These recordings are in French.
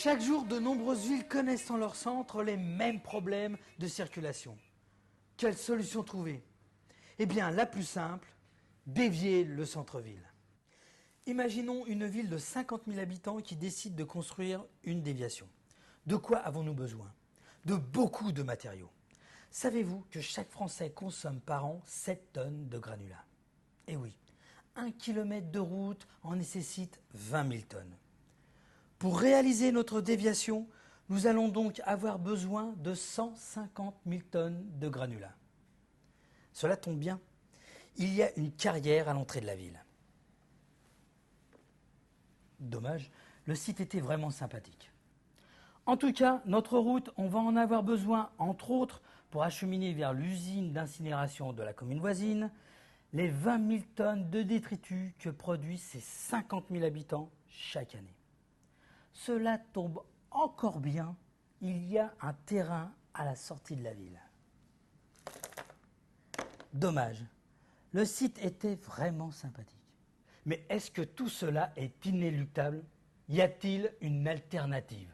Chaque jour, de nombreuses villes connaissent en leur centre les mêmes problèmes de circulation. Quelle solution trouver? Eh bien, la plus simple, dévier le centre-ville. Imaginons une ville de 50 000 habitants qui décide de construire une déviation. De quoi avons-nous besoin? De beaucoup de matériaux. Savez-vous que chaque Français consomme par an 7 tonnes de granulats? Eh oui, 1 kilomètre de route en nécessite 20 000 tonnes. Pour réaliser notre déviation, nous allons donc avoir besoin de 150 000 tonnes de granulats. Cela tombe bien, il y a une carrière à l'entrée de la ville. Dommage, le site était vraiment sympathique. En tout cas, notre route, on va en avoir besoin, entre autres, pour acheminer vers l'usine d'incinération de la commune voisine les 20 000 tonnes de détritus que produisent ces 50 000 habitants chaque année. Cela tombe encore bien, il y a un terrain à la sortie de la ville. Dommage, le site était vraiment sympathique. Mais est-ce que tout cela est inéluctable? Y a-t-il une alternative?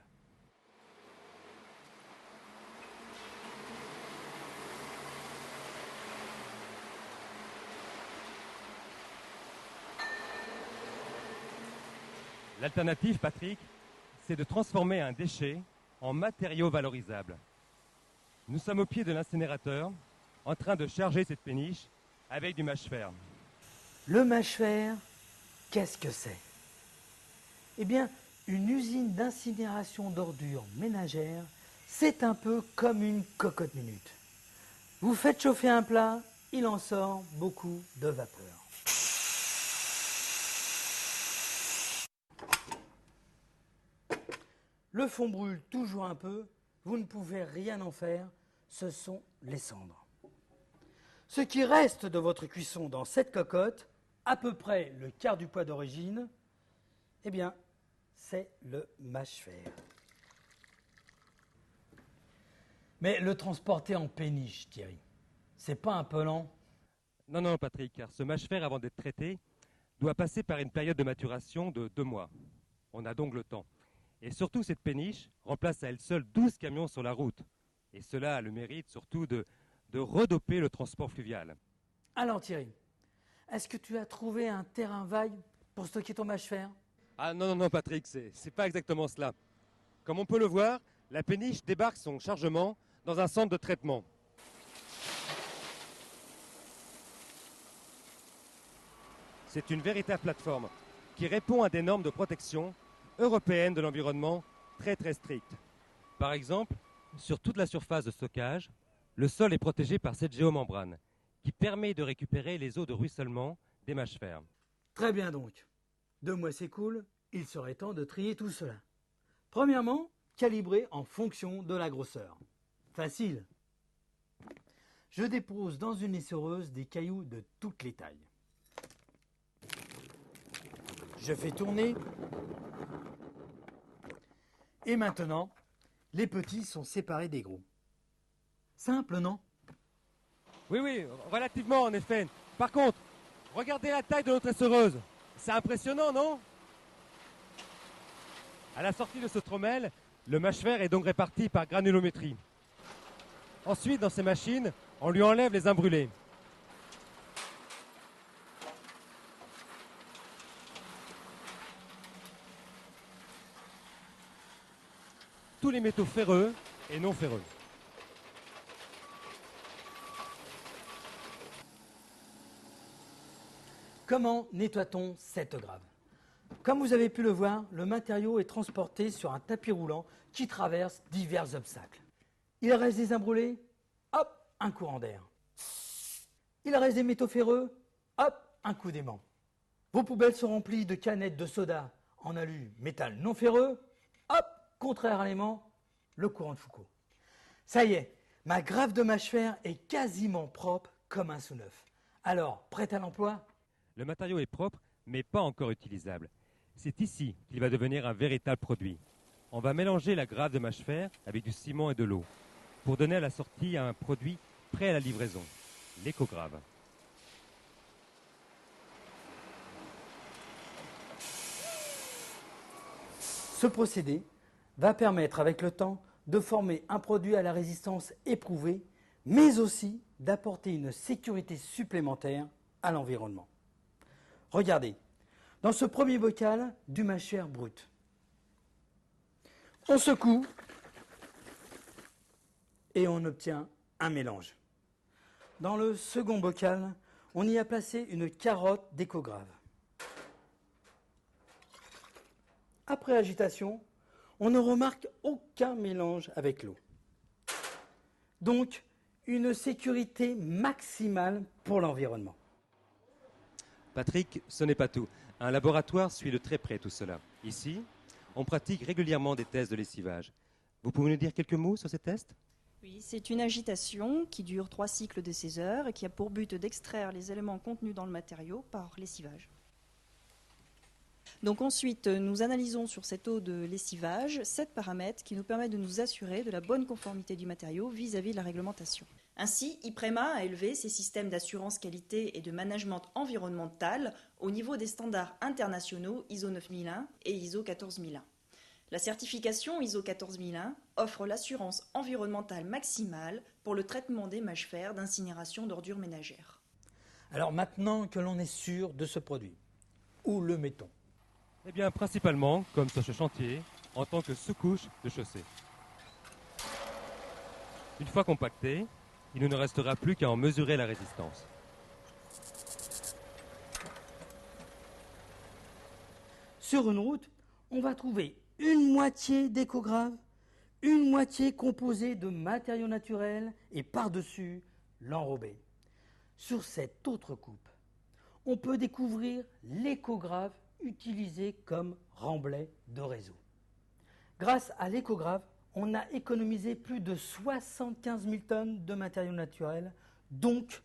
L'alternative, Patrick, c'est de transformer un déchet en matériau valorisable. Nous sommes au pied de l'incinérateur, en train de charger cette péniche avec du mâche-fer. Le mâche-fer, qu'est-ce que c'est? Eh bien, une usine d'incinération d'ordures ménagères, c'est un peu comme une cocotte minute. Vous faites chauffer un plat, il en sort beaucoup de vapeur. Le fond brûle toujours un peu, vous ne pouvez rien en faire, ce sont les cendres. Ce qui reste de votre cuisson dans cette cocotte, à peu près le quart du poids d'origine, eh bien, c'est le mâche-fer. Mais le transporter en péniche, Thierry, c'est pas un peu lent? Non, non, Patrick, car ce mâche-fer, avant d'être traité, doit passer par une période de maturation de 2 mois. On a donc le temps. Et surtout, cette péniche remplace à elle seule 12 camions sur la route. Et cela a le mérite surtout de redoper le transport fluvial. Alors Thierry, est-ce que tu as trouvé un terrain vague pour stocker ton mâche-fer? Ah non, non, non, Patrick, c'est pas exactement cela. Comme on peut le voir, la péniche débarque son chargement dans un centre de traitement. C'est une véritable plateforme qui répond à des normes de protection européennes de l'environnement très très strictes. Par exemple, sur toute la surface de stockage, le sol est protégé par cette géomembrane qui permet de récupérer les eaux de ruissellement des mâche-fer. Très bien donc. 2 mois s'écoulent, il serait temps de trier tout cela. Premièrement, calibrer en fonction de la grosseur. Facile. Je dépose dans une essoreuse des cailloux de toutes les tailles. Je fais tourner. Et maintenant, les petits sont séparés des gros. Simple, non? Oui, oui, relativement en effet. Par contre, regardez la taille de notre essoreuse. C'est impressionnant, non? À la sortie de ce trommel, le mâche-fer est donc réparti par granulométrie. Ensuite, dans ces machines, on lui enlève les imbrûlés. Tous les métaux ferreux et non ferreux. Comment nettoie-t-on cette grave? Comme vous avez pu le voir, le matériau est transporté sur un tapis roulant qui traverse divers obstacles. Il reste des imbrûlés, hop, un courant d'air. Il reste des métaux ferreux, hop, un coup d'aimant. Vos poubelles sont remplies de canettes de soda en alu, métal non ferreux, hop, contraire à l'aimant, le courant de Foucault. Ça y est, ma grave de mâche-fer est quasiment propre comme un sous-neuf. Alors, prête à l'emploi? Le matériau est propre, mais pas encore utilisable. C'est ici qu'il va devenir un véritable produit. On va mélanger la grave de mâche-fer avec du ciment et de l'eau pour donner à la sortie un produit prêt à la livraison, l'éco-grave. Ce procédé va permettre avec le temps de former un produit à la résistance éprouvée, mais aussi d'apporter une sécurité supplémentaire à l'environnement. Regardez, dans ce premier bocal, du mâcheur brut. On secoue et on obtient un mélange. Dans le second bocal, on y a placé une carotte d'écograve. Après agitation, on ne remarque aucun mélange avec l'eau. Donc, une sécurité maximale pour l'environnement. Patrick, ce n'est pas tout. Un laboratoire suit de très près tout cela. Ici, on pratique régulièrement des tests de lessivage. Vous pouvez nous dire quelques mots sur ces tests ? Oui, c'est une agitation qui dure 3 cycles de 16 heures et qui a pour but d'extraire les éléments contenus dans le matériau par lessivage. Donc ensuite, nous analysons sur cette eau de lessivage 7 paramètres qui nous permettent de nous assurer de la bonne conformité du matériau vis-à-vis de la réglementation. Ainsi, IPREMA a élevé ses systèmes d'assurance qualité et de management environnemental au niveau des standards internationaux ISO 9001 et ISO 14001. La certification ISO 14001 offre l'assurance environnementale maximale pour le traitement des mâches-fer d'incinération d'ordures ménagères. Alors maintenant que l'on est sûr de ce produit, où le mettons ? Eh bien, principalement, comme sur ce chantier, en tant que sous-couche de chaussée. Une fois compacté, il ne nous restera plus qu'à en mesurer la résistance. Sur une route, on va trouver une moitié d'écograve, une moitié composée de matériaux naturels et par-dessus l'enrobé. Sur cette autre coupe, on peut découvrir l'écograve utilisé comme remblai de réseau. Grâce à l'écograve, on a économisé plus de 75 000 tonnes de matériaux naturels, donc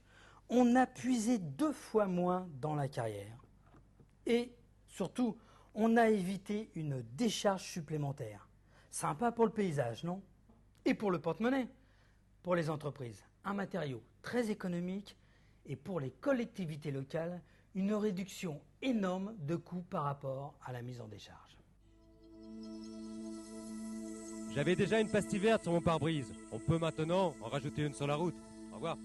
on a puisé 2 fois moins dans la carrière. Et surtout, on a évité une décharge supplémentaire. Sympa pour le paysage, non ? Et pour le porte-monnaie, pour les entreprises, un matériau très économique et pour les collectivités locales, une réduction énorme de coûts par rapport à la mise en décharge. J'avais déjà une pastille verte sur mon pare-brise. On peut maintenant en rajouter une sur la route. Au revoir.